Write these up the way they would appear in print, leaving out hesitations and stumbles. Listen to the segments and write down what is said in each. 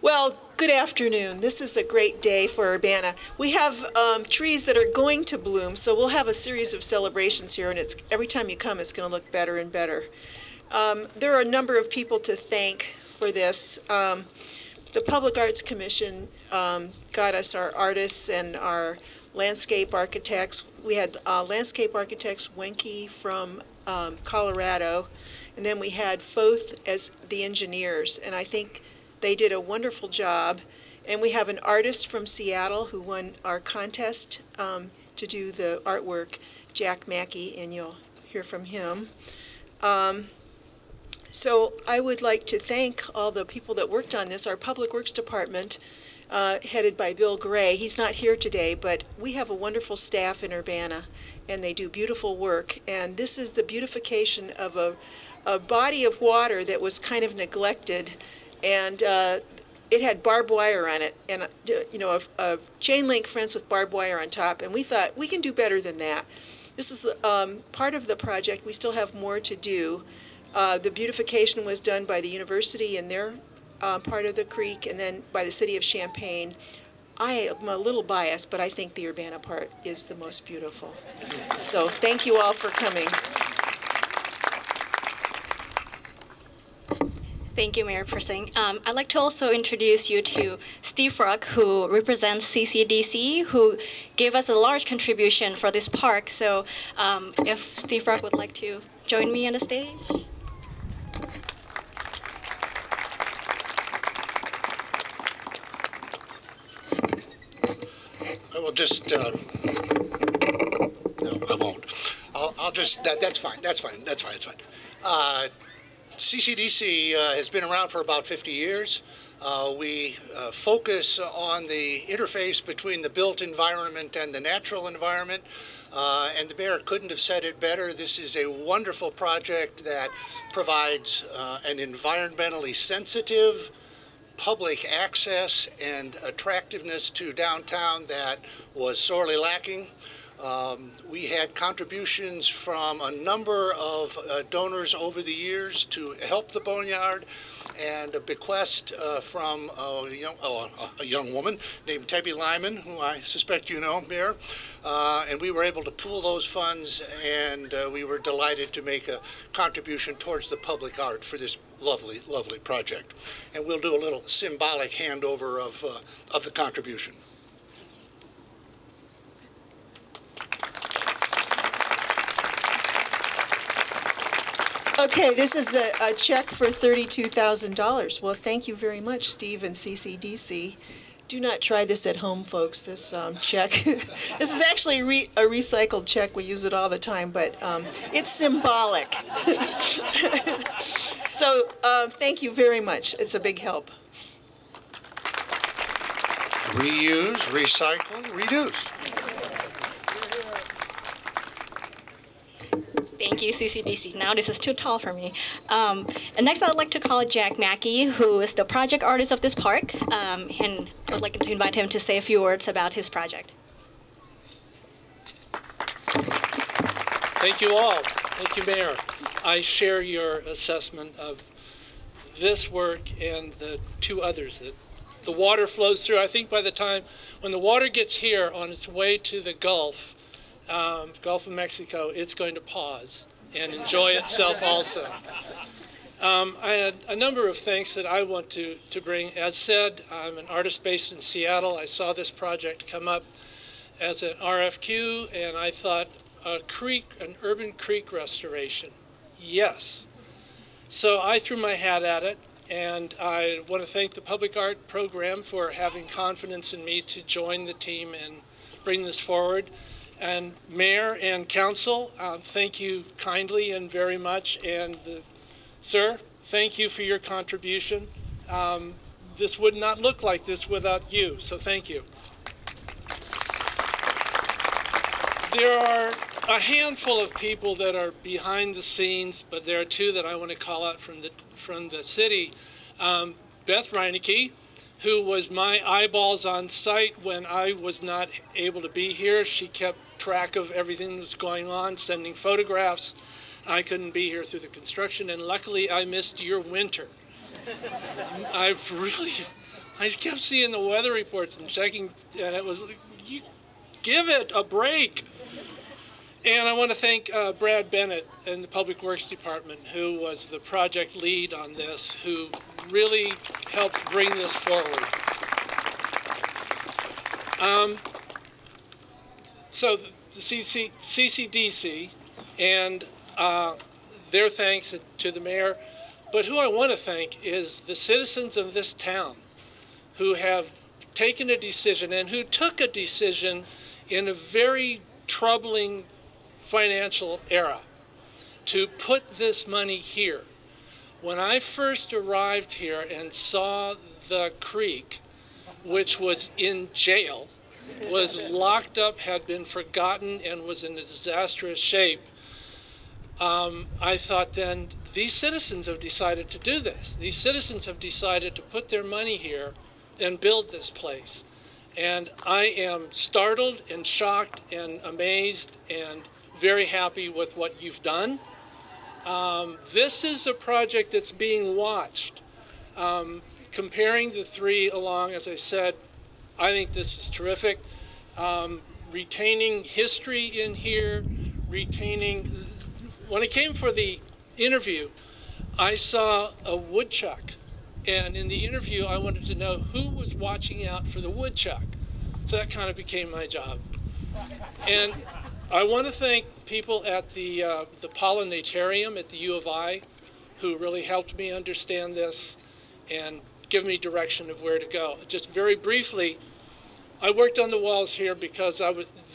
Well, good afternoon. This is a great day for Urbana. We have trees that are going to bloom, so we'll have a series of celebrations here, and every time you come, it's going to look better and better. There are a number of people to thank for this. The Public Arts Commission got us our artists and our landscape architects. We had landscape architects Wenke from Colorado, and then we had Foth as the engineers, and I think they did a wonderful job. And we have an artist from Seattle who won our contest to do the artwork, Jack Mackey, and you'll hear from him. So I would like to thank all the people that worked on this. Our Public Works Department, headed by Bill Gray. He's not here today, but we have a wonderful staff in Urbana, and they do beautiful work. And this is the beautification of a body of water that was kind of neglected, and it had barbed wire on it, and a chain link fence with barbed wire on top, and we thought we can do better than that. This is part of the project. We still have more to do. The beautification was done by the university in their part of the creek, and then by the city of Champaign. I am a little biased, but I think the Urbana part is the most beautiful. So thank you all for coming. Thank you, Mayor Persing. I'd like to also introduce you to Steve Ruck, who represents CCDC, who gave us a large contribution for this park. So if Steve Ruck would like to join me on the stage. I will just, no, I won't. I'll just, that's fine. CCDC has been around for about 50 years. We focus on the interface between the built environment and the natural environment. And the mayor couldn't have said it better. This is a wonderful project that provides an environmentally sensitive public access and attractiveness to downtown that was sorely lacking. We had contributions from a number of donors over the years to help the Boneyard, and a bequest from a young woman named Tebby Lyman, who I suspect you know, Mayor. And we were able to pool those funds, and we were delighted to make a contribution towards the public art for this lovely, lovely project. And we'll do a little symbolic handover of the contribution. Okay, this is a check for $32,000. Well, thank you very much, Steve and CCDC. Do not try this at home, folks, this check. This is actually a recycled check. We use it all the time, but it's symbolic. So thank you very much. It's a big help. Reuse, recycle, reduce. Thank you, CCDC. Now this is too tall for me. And next I'd like to call Jack Mackey, who is the project artist of this park. And I'd like to invite him to say a few words about his project. Thank you all. Thank you, Mayor. I share your assessment of this work and the two others that the water flows through. I think by the time when the water gets here on its way to the Gulf of Mexico, it's going to pause and enjoy itself also. I had a number of thanks that I want to bring. As said, I'm an artist based in Seattle. I saw this project come up as an RFQ, and I thought an urban creek restoration. Yes. So I threw my hat at it, and I want to thank the Public Art Program for having confidence in me to join the team and bring this forward. And Mayor and Council, thank you kindly and very much. And sir, thank you for your contribution. This would not look like this without you, so thank you. There are a handful of people that are behind the scenes, but there are two that I want to call out from the city. Beth Reineke, who was my eyeballs on site when I was not able to be here. She kept track of everything that was going on, sending photographs. I couldn't be here through the construction, and luckily I missed your winter. I kept seeing the weather reports and checking, and it was, you give it a break. And I want to thank Brad Bennett in the Public Works Department, who was the project lead on this, who really helped bring this forward. So the CCDC and their thanks to the mayor, but who I want to thank is the citizens of this town who have taken a decision and who took a decision in a very troubling financial era to put this money here. When I first arrived here and saw the creek, which was in jail, was locked up, had been forgotten, and was in a disastrous shape, I thought then, these citizens have decided to do this. These citizens have decided to put their money here and build this place. And I am startled and shocked and amazed and very happy with what you've done. This is a project that's being watched. Comparing the three along, as I said, I think this is terrific. Retaining history in here, when I came for the interview, I saw a woodchuck. And in the interview, I wanted to know who was watching out for the woodchuck. So that kind of became my job. And I want to thank people at the Pollinatarium at the U of I who really helped me understand this and give me direction of where to go. Just very briefly, I worked on the walls here because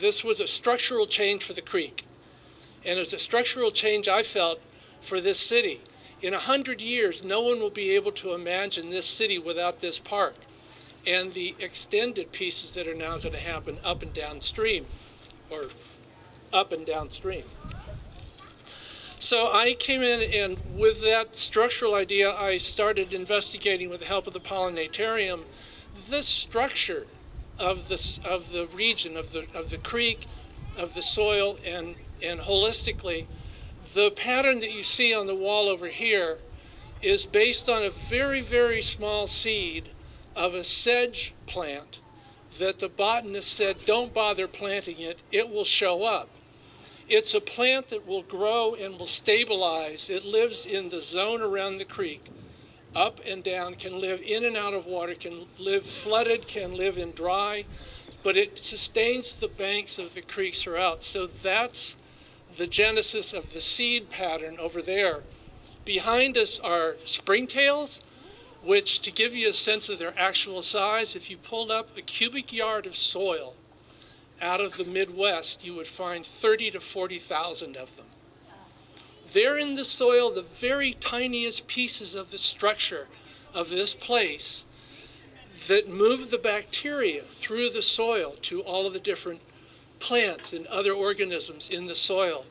this was a structural change for the creek. And it was a structural change I felt for this city. In 100 years, no one will be able to imagine this city without this park and the extended pieces that are now going to happen up and downstream, or up and downstream. So I came in, and with that structural idea, I started investigating with the help of the Pollinatarium the structure of the region, of the creek, of the soil, and holistically. The pattern that you see on the wall over here is based on a very, very small seed of a sedge plant that the botanist said, don't bother planting it, it will show up. It's a plant that will grow and will stabilize. It lives in the zone around the creek, up and down, can live in and out of water, can live flooded, can live in dry, but it sustains the banks of the creek throughout. So that's the genesis of the seed pattern over there. Behind us are springtails, which, to give you a sense of their actual size, if you pulled up a cubic yard of soil out of the Midwest, you would find 30 to 40,000 of them. They're in the soil, the very tiniest pieces of the structure of this place that move the bacteria through the soil to all of the different plants and other organisms in the soil.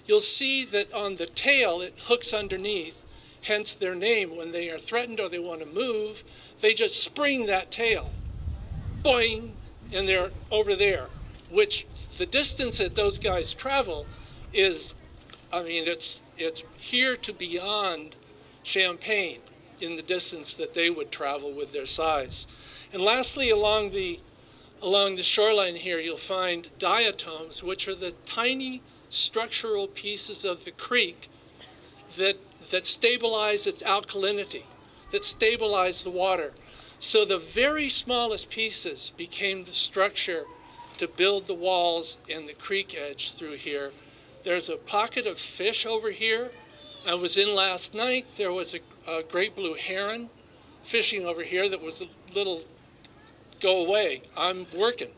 You'll see that on the tail it hooks underneath, hence their name. When they are threatened or they want to move, they just spring that tail, boing, and they're over there, which the distance that those guys travel is, I mean, it's here to beyond Champaign in the distance that they would travel with their size. And lastly, along the shoreline here, you'll find diatoms, which are the tiny structural pieces of the creek that stabilize its alkalinity, that stabilize the water. So the very smallest pieces became the structure to build the walls and the creek edge through here. There's a pocket of fish over here. I was in last night. There was a great blue heron fishing over here that was a little, go away, I'm working.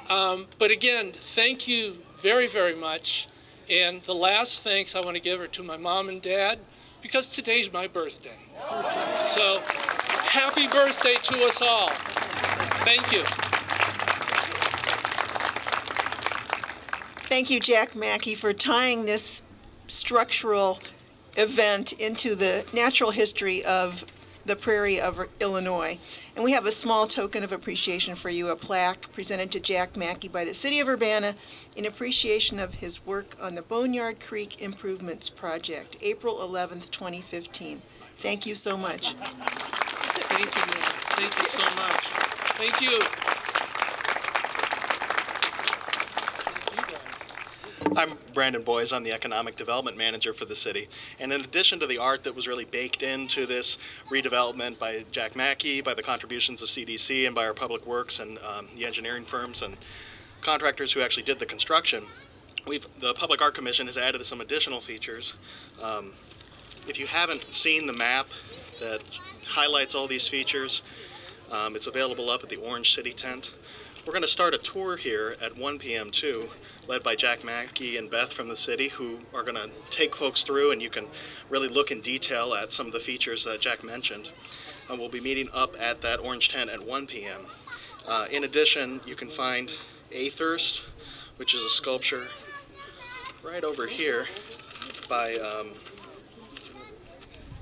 But again, thank you very, very much. And the last thanks I want to give are to my mom and dad, because today's my birthday. So happy birthday to us all. Thank you. Thank you, Jack Mackey, for tying this structural event into the natural history of the prairie of Illinois. And we have a small token of appreciation for you, a plaque presented to Jack Mackey by the City of Urbana in appreciation of his work on the Boneyard Creek Improvements Project, April 11th, 2015. Thank you so much. Thank you, ma'am. Thank you so much. Thank you. I'm Brandon Boyes. I'm the Economic Development Manager for the city. And in addition to the art that was really baked into this redevelopment by Jack Mackey, by the contributions of CDC, and by our public works and the engineering firms and contractors who actually did the construction, the Public Art Commission has added some additional features. If you haven't seen the map that highlights all these features, it's available up at the Orange City tent. We're going to start a tour here at 1 p.m. too, led by Jack Mackey and Beth from the city, who are going to take folks through, and you can really look in detail at some of the features that Jack mentioned. And we'll be meeting up at that orange tent at 1 p.m. In addition, you can find Athirst, which is a sculpture right over here by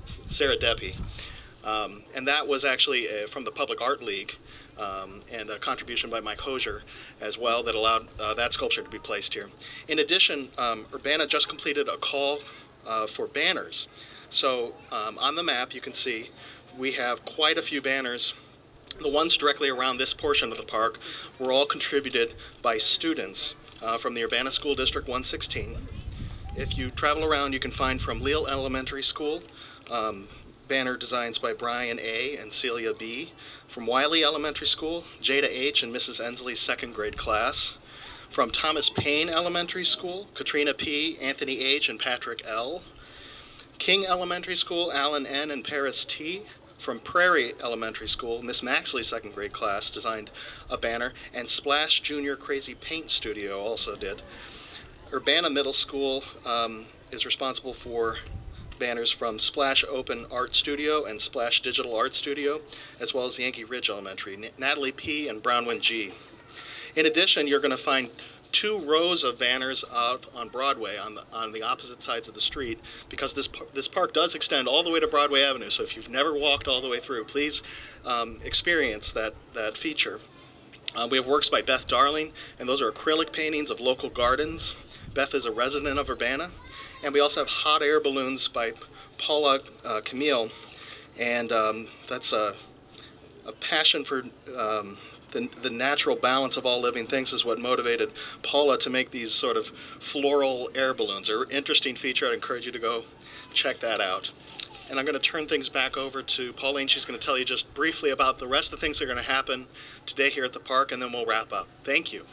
Sarah Deppy. And that was actually from the Public Art League, and a contribution by Mike Hosier as well that allowed that sculpture to be placed here. In addition, Urbana just completed a call for banners. So on the map you can see we have quite a few banners. The ones directly around this portion of the park were all contributed by students from the Urbana School District 116. If you travel around, you can find from Leal Elementary School, banner designs by Brian A. and Celia B. From Wiley Elementary School, Jada H. and Mrs. Ensley's second grade class. From Thomas Paine Elementary School, Katrina P., Anthony H., and Patrick L. King Elementary School, Alan N. and Paris T. From Prairie Elementary School, Miss Maxley's second grade class designed a banner, and Splash Junior Crazy Paint Studio also did. Urbana Middle School is responsible for banners from Splash Open Art Studio and Splash Digital Art Studio, as well as Yankee Ridge Elementary, Natalie P. and Brownwind G. In addition, you're going to find 2 rows of banners out on Broadway on the opposite sides of the street, because this park does extend all the way to Broadway Avenue. So if you've never walked all the way through, please experience that feature. We have works by Beth Darling, and those are acrylic paintings of local gardens. Beth is a resident of Urbana. And we also have hot air balloons by Paula Camille, and that's a passion for the natural balance of all living things is what motivated Paula to make these sort of floral air balloons. They're an interesting feature. I'd encourage you to go check that out. And I'm going to turn things back over to Pauline. She's going to tell you just briefly about the rest of the things that are going to happen today here at the park, and then we'll wrap up. Thank you.